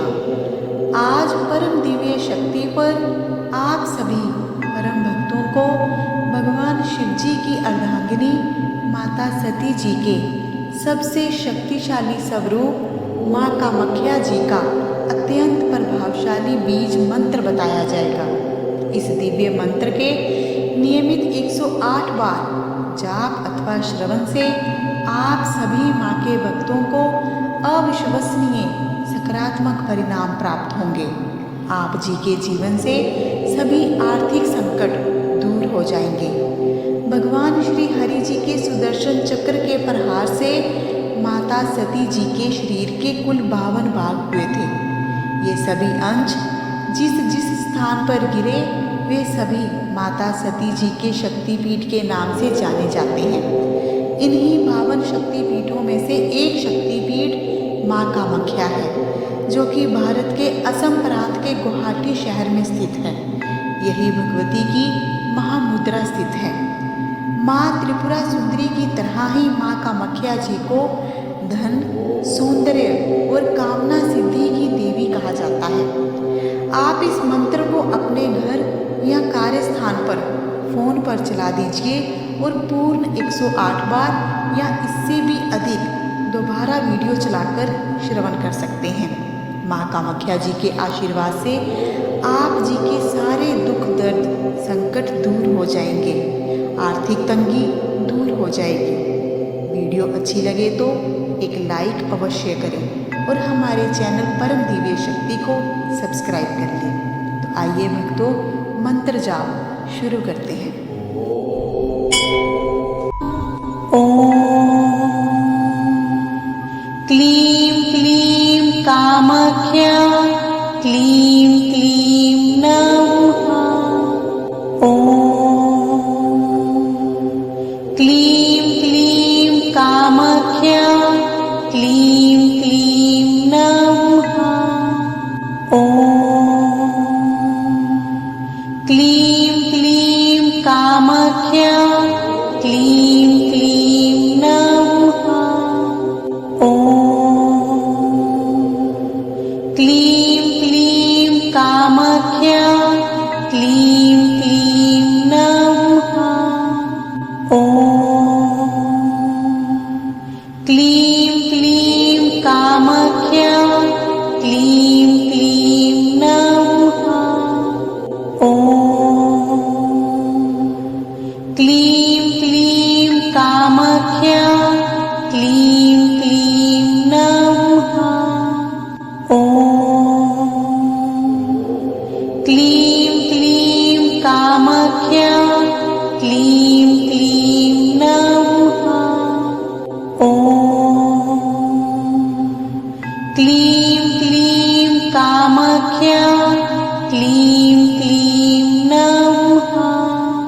राम। आज परम दिव्य शक्ति पर आप सभी परम भक्तों को भगवान शिव जी की अर्धांगिनी माता सती जी के सबसे शक्तिशाली स्वरूप माँ कामाख्या जी का अत्यंत प्रभावशाली बीज मंत्र बताया जाएगा। इस दिव्य मंत्र के नियमित 108 बार जाप अथवा श्रवण से आप सभी माँ के भक्तों को अविश्वसनीय सकारात्मक परिणाम प्राप्त होंगे। आप जी के जीवन से सभी आर्थिक संकट दूर हो जाएंगे। भगवान श्री हरि जी के सुदर्शन चक्र के प्रहार से माता सती जी के शरीर के कुल 52 भाग हुए थे। ये सभी अंश जिस जिस स्थान पर गिरे वे सभी माता सती जी के शक्तिपीठ के नाम से जाने जाते हैं। इन्हीं 52 शक्तिपीठों में से एक शक्तिपीठ माँ कामाख्या है, जो कि भारत के असम प्रांत के गुवाहाटी शहर में स्थित है। यही भगवती की महामुद्रा स्थित है। माँ त्रिपुरा सुंदरी की तरह ही माँ कामाख्या जी को धन, सौंदर्य और कामना सिद्धि की देवी कहा जाता है। आप इस मंत्र को अपने घर या कार्यस्थान पर फोन पर चला दीजिए और पूर्ण 108 बार या इससे भी अधिक दोबारा वीडियो चलाकर श्रवण कर सकते हैं। माँ कामाख्या जी के आशीर्वाद से आप जी के सारे दुख दर्द संकट दूर हो जाएंगे, आर्थिक तंगी दूर हो जाएगी। वीडियो अच्छी लगे तो एक लाइक अवश्य करें और हमारे चैनल परम दिव्य शक्ति को सब्सक्राइब कर लें। तो आइए भक्तों, मंत्र जाप शुरू करते हैं। ओम क्लीं क्लीं कामाख्या क्लीं क्लीं नमः। ओम क्लीं क्लीं कामाख्या क्लीं क्लीं नमः। ओम क्लीं क्लीं कामाख्या क्लीं क्लीं नमः। ओम क्लीं क्लीं कामाख्या क्लीं क्लीं नमः। ओम क्लीं क्लीं कामाख्या क्लीं क्लीं नमः। ओम क्लीं क्लीं कामाख्या क्लीं क्लीं नमः। ओम क्लीं क्लीं कामाख्या क्लीं क्लीं नमः। ओम क्लीं क्लीं कामाख्या क्लीं क्लीं नमः। ओम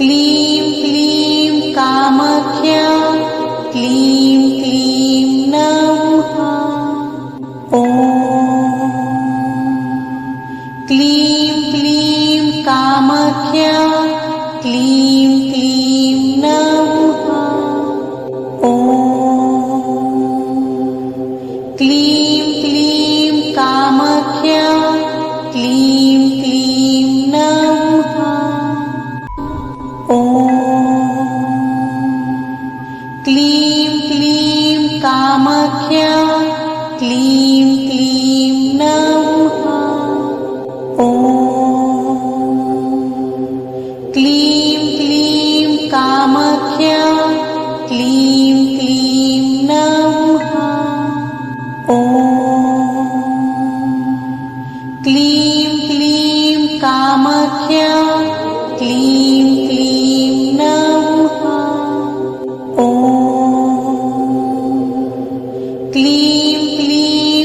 क्लीं क्लीं कामाख्या क्लीं क्लीं नमः। ओम क्लीं क्लीं कामाख्या क्लीं क्लीं नमः। ओम क्लीं क्लीं कामाख्या क्लीं क्लीं नमः। ओम क्लीं क्लीं कामाख्या क्लीं क्लीं नमः। ओम क्लीं क्लीं कामाख्या क्लीं क्लीं नमः। ओम क्लीं क्लीं कामाख्या क्लीं क्लीं नमः। ओम क्लीं क्लीं